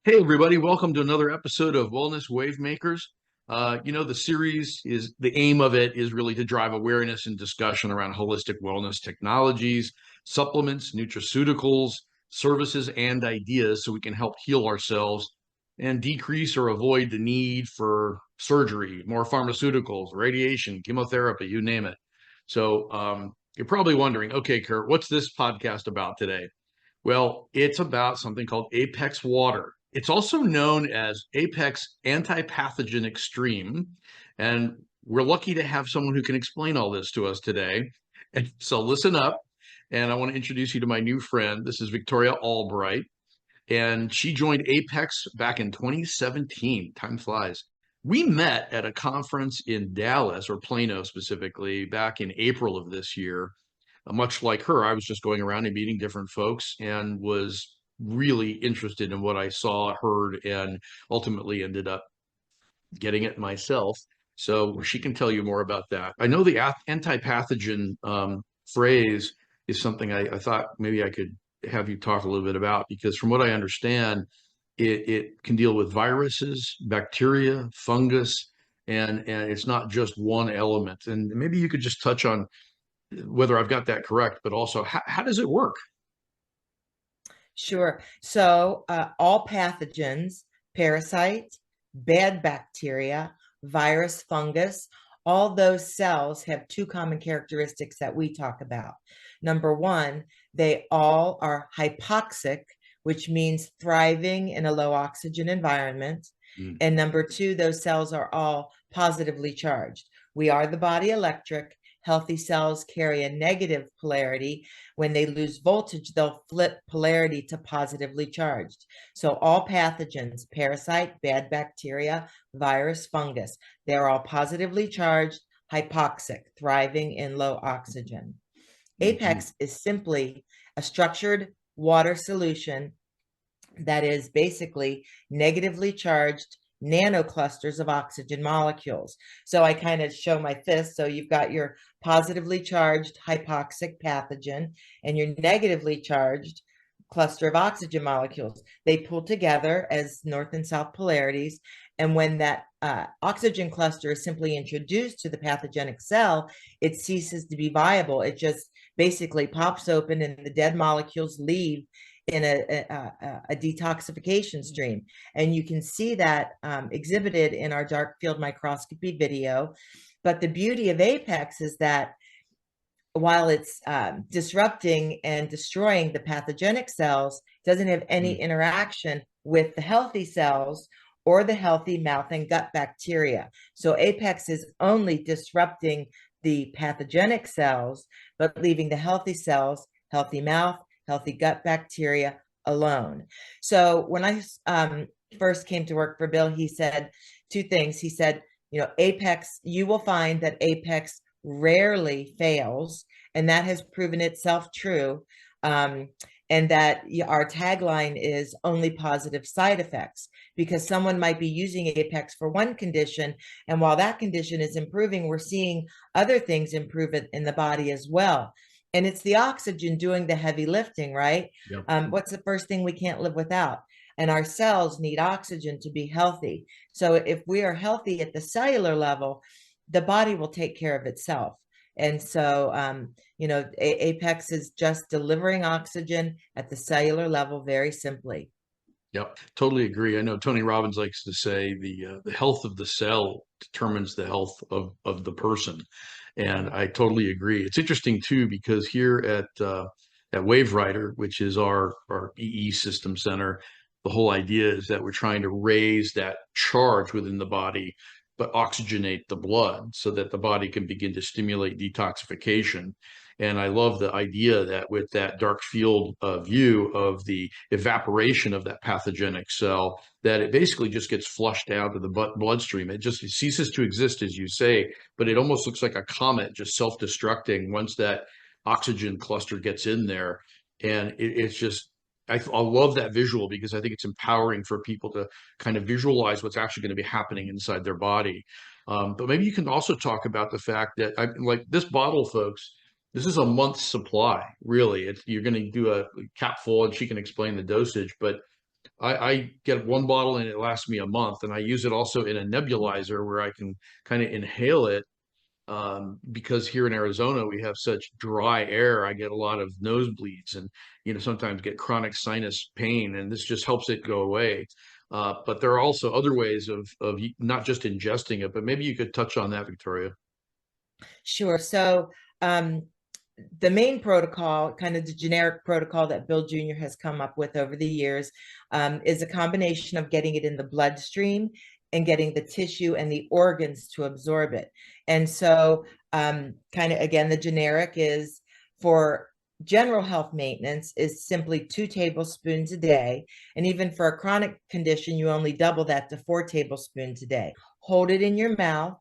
Hey, everybody, welcome to another episode of Wellness Wavemakers. The series is the aim of it is really to drive awareness and discussion around holistic wellness technologies, supplements, nutraceuticals, services, and ideas so we can help heal ourselves and decrease or avoid the need for surgery, more pharmaceuticals, radiation, chemotherapy, you name it. So you're probably wondering, okay, Kurt, what's this podcast about today? Well, it's about something called APeXWater. It's also known as APeX Antipathogen Extreme. And we're lucky to have someone who can explain all this to us today. And so listen up. And I want to introduce you to my new friend. This is Victoria Albright. And she joined APeX back in 2017. Time flies. We met at a conference in Dallas, or Plano specifically, back in April of this year. Much like her, I was just going around and meeting different folks and was really interested in what I saw, heard, and ultimately ended up getting it myself. So she can tell you more about that. I know the anti-pathogen phrase is something I thought maybe I could have you talk a little bit about, because from what I understand, it can deal with viruses, bacteria, fungus, and it's not just one element. And maybe you could just touch on whether I've got that correct, but also how does it work? Sure. So all pathogens, parasites, bad bacteria, virus, fungus, all those cells have two common characteristics that we talk about. Number one, they all are hypoxic, which means thriving in a low oxygen environment. Mm. And number two, those cells are all positively charged. We are the body electric. Healthy cells carry a negative polarity. When they lose voltage, they'll flip polarity to positively charged. So all pathogens, parasite, bad bacteria, virus, fungus, they're all positively charged, hypoxic, thriving in low oxygen. Mhm. APeX is simply a structured water solution that is basically negatively charged nanoclusters of oxygen molecules. So I kind of show my fist. So you've got your positively charged hypoxic pathogen and your negatively charged cluster of oxygen molecules. They pull together as north and south polarities. And when that oxygen cluster is simply introduced to the pathogenic cell, it ceases to be viable. It just basically pops open and the dead molecules leave in a detoxification stream. And you can see that exhibited in our dark field microscopy video. But the beauty of APeX is that while it's disrupting and destroying the pathogenic cells, it doesn't have any Mm. interaction with the healthy cells or the healthy mouth and gut bacteria. So APeX is only disrupting the pathogenic cells, but leaving the healthy cells, healthy mouth, healthy gut bacteria alone. So when I first came to work for Bill, he said two things. He said, APeX, you will find that APeX rarely fails, and that has proven itself true. And that our tagline is only positive side effects, because someone might be using APeX for one condition, and while that condition is improving, we're seeing other things improve in the body as well. And it's the oxygen doing the heavy lifting, right? Yep. What's the first thing we can't live without? And our cells need oxygen to be healthy. So if we are healthy at the cellular level, the body will take care of itself. And so, APeX is just delivering oxygen at the cellular level very simply. Yep. Totally agree. I know Tony Robbins likes to say the health of the cell determines the health of the person, and I totally agree. It's interesting too, because here at Wavewriter, which is our EE system center, the whole idea is that we're trying to raise that charge within the body, but oxygenate the blood so that the body can begin to stimulate detoxification. And I love the idea that with that dark field view of the evaporation of that pathogenic cell, that it basically just gets flushed out of the bloodstream. It ceases to exist, as you say, but it almost looks like a comet just self-destructing once that oxygen cluster gets in there. And it's just, I love that visual, because I think it's empowering for people to kind of visualize what's actually going to be happening inside their body. But maybe you can also talk about the fact that, like this bottle, folks, this is a month's supply, really. You're going to do a cap full, and she can explain the dosage. But I get one bottle and it lasts me a month, and I use it also in a nebulizer where I can kind of inhale it. Because here in Arizona we have such dry air, I get a lot of nosebleeds and sometimes get chronic sinus pain, and this just helps it go away. But there are also other ways of not just ingesting it, but maybe you could touch on that, Victoria. Sure. So the main protocol, kind of the generic protocol that Bill Jr. has come up with over the years, is a combination of getting it in the bloodstream and getting the tissue and the organs to absorb it. And so kind of, again, the generic is for general health maintenance is simply 2 tablespoons a day. And even for a chronic condition, you only double that to 4 tablespoons a day. Hold it in your mouth.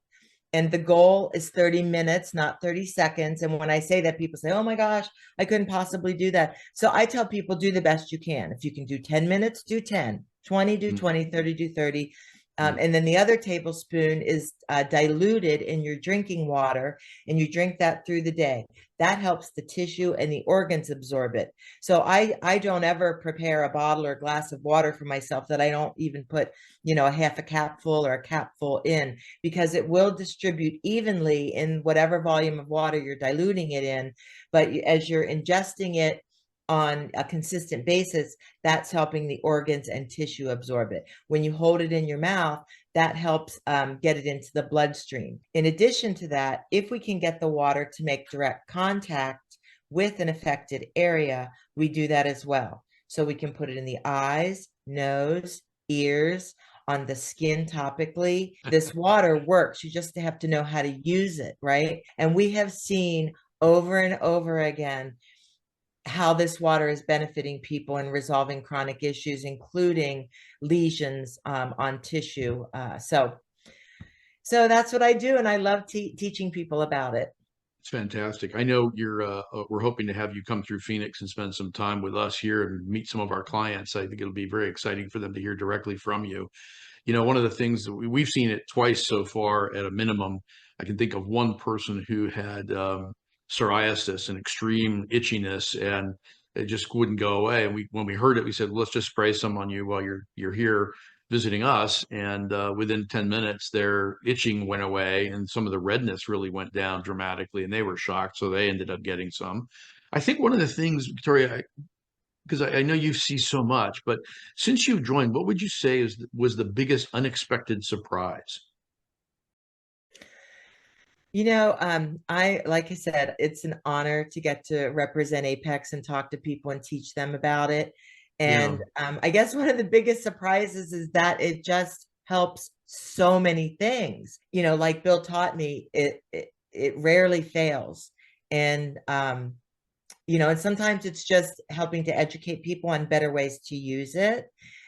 And the goal is 30 minutes, not 30 seconds. And when I say that, people say, oh my gosh, I couldn't possibly do that. So I tell people, do the best you can. If you can do 10 minutes, do 10, 20, do 20, 30, do 30. And then the other tablespoon is diluted in your drinking water, and you drink that through the day. That helps the tissue and the organs absorb it. So I don't ever prepare a bottle or a glass of water for myself that I don't even put, a half a capful or a capful in, because it will distribute evenly in whatever volume of water you're diluting it in. But as you're ingesting it on a consistent basis, that's helping the organs and tissue absorb it. When you hold it in your mouth, that helps get it into the bloodstream. In addition to that, if we can get the water to make direct contact with an affected area, we do that as well. So we can put it in the eyes, nose, ears, on the skin topically. This water works. You just have to know how to use it, right? And we have seen over and over again how this water is benefiting people and resolving chronic issues, including lesions on tissue. So that's what I do, and I love teaching people about it. It's fantastic. I know we're hoping to have you come through Phoenix and spend some time with us here and meet some of our clients. I think it'll be very exciting for them to hear directly from you. One of the things that we've seen it twice so far at a minimum. I can think of one person who had psoriasis and extreme itchiness, and it just wouldn't go away. And when we heard it, we said, let's just spray some on you while you're here visiting us. And within 10 minutes, their itching went away, and some of the redness really went down dramatically, and they were shocked. So they ended up getting some. I think one of the things, Victoria, because I know you see so much, but since you've joined, what would you say was the biggest unexpected surprise? Like I said, it's an honor to get to represent APeX and talk to people and teach them about it. And I guess one of the biggest surprises is that it just helps so many things. Like Bill taught me, it rarely fails. And and sometimes it's just helping to educate people on better ways to use it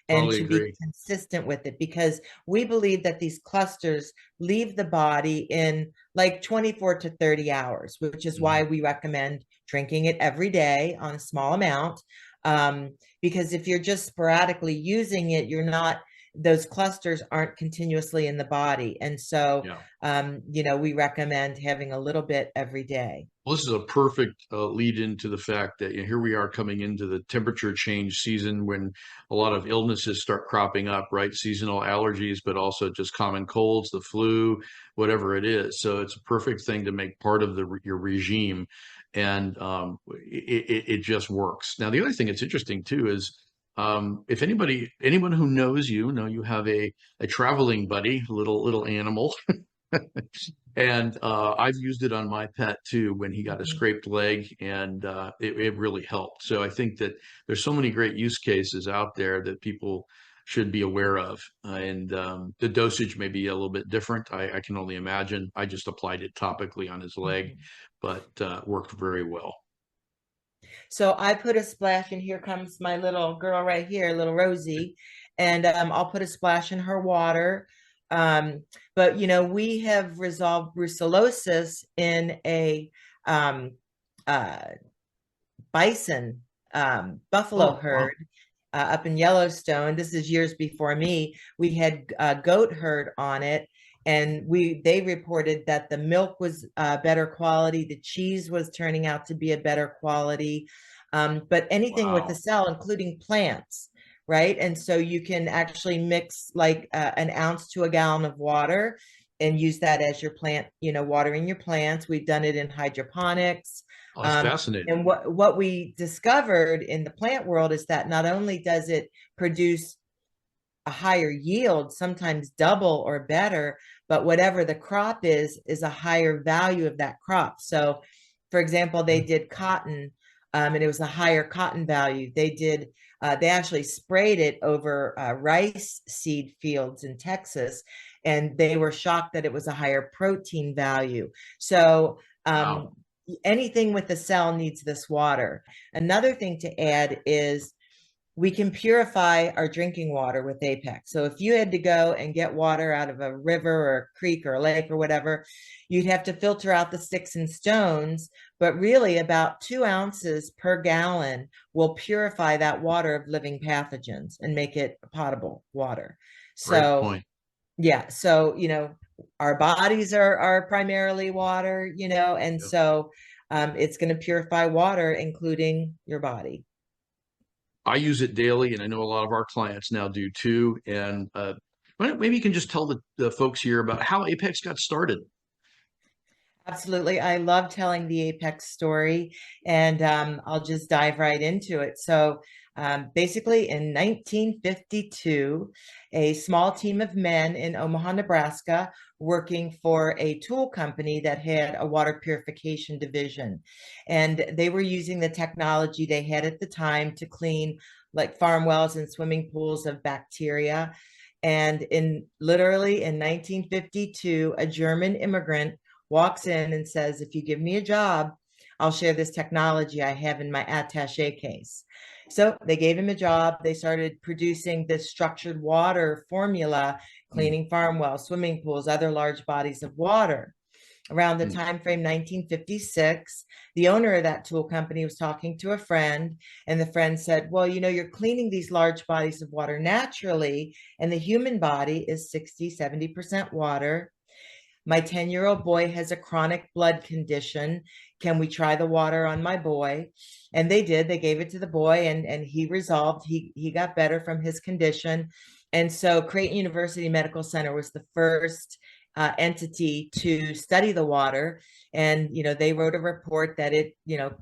and Totally to agree. be consistent with it, because we believe that these clusters leave the body in like 24 to 30 hours, which is why we recommend drinking it every day on a small amount. Because if you're just sporadically using it, those clusters aren't continuously in the body. And so, we recommend having a little bit every day. Well, this is a perfect lead into the fact that here we are coming into the temperature change season when a lot of illnesses start cropping up, right? Seasonal allergies, but also just common colds, the flu, whatever it is. So it's a perfect thing to make part of your regime, and it just works. Now, the other thing that's interesting too is if anyone who knows you have a traveling buddy, little animal. And I've used it on my pet too when he got a scraped leg, and it really helped. So I think that there's so many great use cases out there that people should be aware of. And the dosage may be a little bit different. I can only imagine. I just applied it topically on his leg, but worked very well. So I put a splash, and here comes my little girl right here, little Rosie, and I'll put a splash in her water. But we have resolved brucellosis in a bison buffalo herd up in Yellowstone. This is years before me. We had a goat herd on it, and they reported that the milk was better quality, the cheese was turning out to be a better quality, but anything with the cell, including plants, right? And so you can actually mix like an ounce to a gallon of water and use that as your plant, watering your plants. We've done it in hydroponics. Oh, that's fascinating. And what we discovered in the plant world is that not only does it produce a higher yield, sometimes double or better, but whatever the crop is a higher value of that crop. So, for example, they did cotton, and it was a higher cotton value. They actually sprayed it over rice seed fields in Texas, and they were shocked that it was a higher protein value. So, Wow. anything with the cell needs this water. Another thing to add is we can purify our drinking water with APeX. So if you had to go and get water out of a river or a creek or a lake or whatever, you'd have to filter out the sticks and stones, but really about 2 ounces per gallon will purify that water of living pathogens and make it potable water. Great So point. yeah, so our bodies are primarily water, and Yeah. so it's going to purify water, including your body. I use it daily, and I know a lot of our clients now do too. And maybe you can just tell the folks here about how APeX got started. Absolutely. I love telling the APeX story, and I'll just dive right into it. So, basically, in 1952, a small team of men in Omaha, Nebraska, working for a tool company that had a water purification division. And they were using the technology they had at the time to clean like farm wells and swimming pools of bacteria. And literally in 1952, a German immigrant walks in and says, if you give me a job, I'll share this technology I have in my attache case. So they gave him a job. They started producing this structured water formula, cleaning farm wells, swimming pools, other large bodies of water. Around the time frame 1956, the owner of that tool company was talking to a friend, and the friend said, well, you're cleaning these large bodies of water naturally, and the human body is 60-70% water. My 10-year-old boy has a chronic blood condition. Can we try the water on my boy? And they did. They gave it to the boy, and he resolved. He got better from his condition. And so Creighton University Medical Center was the first entity to study the water. And, they wrote a report that it,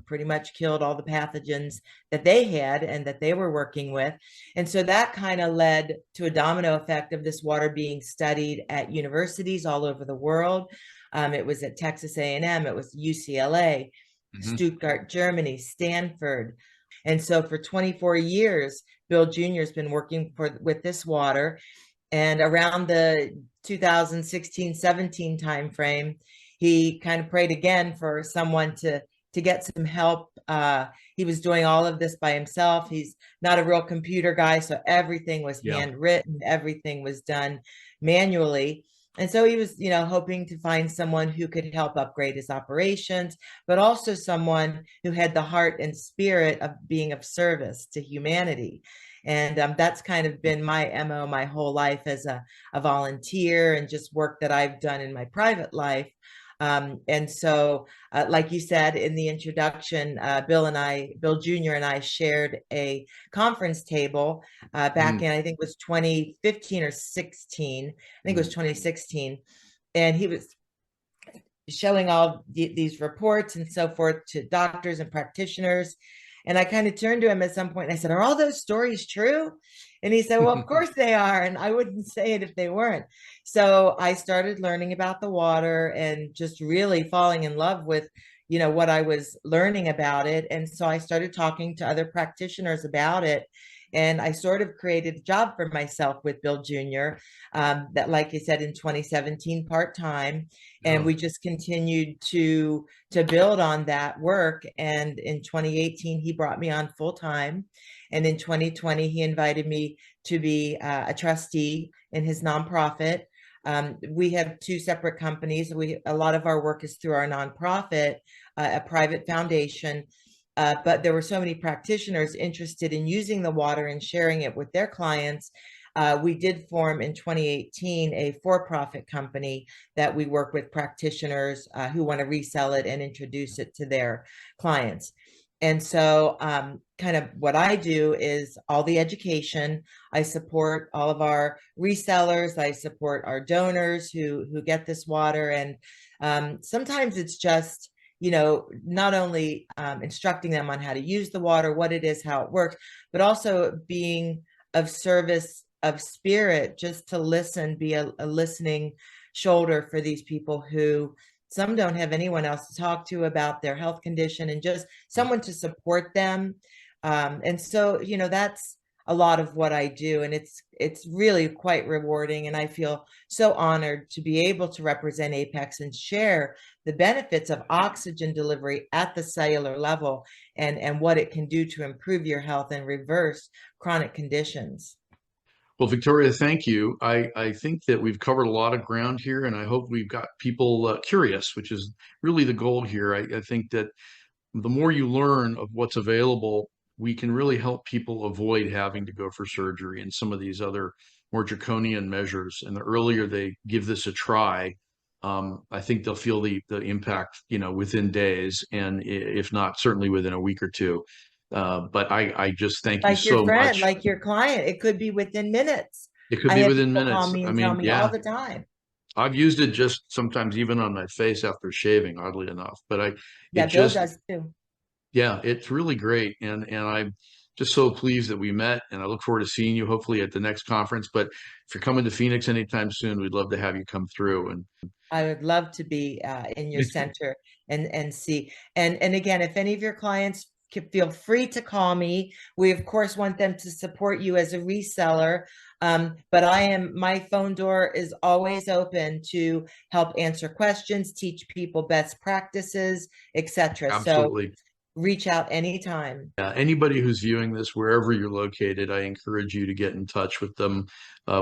pretty much killed all the pathogens that they had and that they were working with. And so that kind of led to a domino effect of this water being studied at universities all over the world. It was at Texas A&M, it was UCLA, Stuttgart, Germany, Stanford. And so for 24 years, Bill Jr. has been working with this water. And around the 2016-17 timeframe, he kind of prayed again for someone to get some help. He was doing all of this by himself. He's not a real computer guy, so everything was handwritten, everything was done manually. And so he was, hoping to find someone who could help upgrade his operations, but also someone who had the heart and spirit of being of service to humanity. And that's kind of been my MO my whole life as a volunteer and just work that I've done in my private life. And so, like you said in the introduction, Bill Jr. and I shared a conference table back in, I think it was 2015 or 16. I think it was 2016. And he was showing all these reports and so forth to doctors and practitioners. And I kind of turned to him at some point and I said, are all those stories true? And he said, well, of course they are. And I wouldn't say it if they weren't. So I started learning about the water and just really falling in love with, what I was learning about it. And so I started talking to other practitioners about it. And I sort of created a job for myself with Bill Jr. That, like I said, in 2017, part-time. And we just continued to build on that work. And in 2018, he brought me on full-time. And in 2020, he invited me to be a trustee in his nonprofit. We have 2 separate companies. A lot of our work is through our nonprofit, a private foundation. But there were so many practitioners interested in using the water and sharing it with their clients. We did form in 2018 a for-profit company that we work with practitioners who want to resell it and introduce it to their clients. And so kind of what I do is all the education. I support all of our resellers. I support our donors who get this water. And sometimes it's just, not only instructing them on how to use the water, what it is, how it works, but also being of service of spirit, just to listen, be a listening shoulder for these people who some don't have anyone else to talk to about their health condition, and just someone to support them. And so, that's a lot of what I do. And it's really quite rewarding. And I feel so honored to be able to represent APeX and share the benefits of oxygen delivery at the cellular level, and what it can do to improve your health and reverse chronic conditions. Well, Victoria, thank you. I think that we've covered a lot of ground here, and I hope we've got people curious, which is really the goal here. I think that the more you learn of what's available, we can really help people avoid having to go for surgery and some of these other more draconian measures. And the earlier they give this a try, I think they'll feel the impact, within days, and if not, certainly within a week or two. But I just thank you Like your so friend, much. like your client, it could be within minutes. It could I be have within people call minutes. me I and tell mean, me all yeah, the time. I've used it just sometimes even on my face after shaving, oddly enough. But it Yeah, Bill just, does too. yeah, it's really great. And I'm just so pleased that we met, and I look forward to seeing you hopefully at the next conference. But if you're coming to Phoenix anytime soon, we'd love to have you come through. And I would love to be in your center and see. And again, if any of your clients feel free to call me. We of course want them to support you as a reseller. But my phone door is always open to help answer questions, teach people best practices, etc. So absolutely. reach out anytime. Yeah, anybody who's viewing this, wherever you're located, I encourage you to get in touch with them.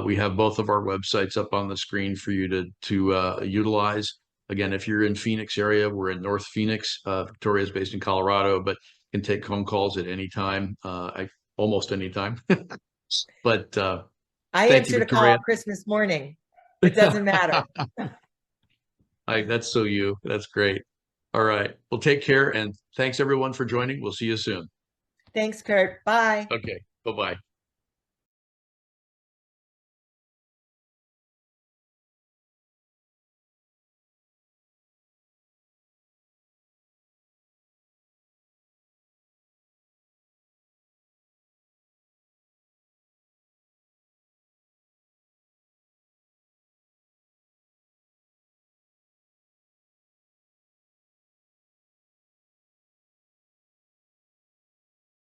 We have both of our websites up on the screen for you to utilize. Again, if you're in Phoenix area, we're in North Phoenix. Victoria is based in Colorado, but can take phone calls at any time. Almost any time. But I thank you, answered a call Victoria. Christmas morning. It doesn't matter. That's so you. That's great. All right. Well, take care, and thanks everyone for joining. We'll see you soon. Thanks, Kurt. Bye. Okay. Bye-bye.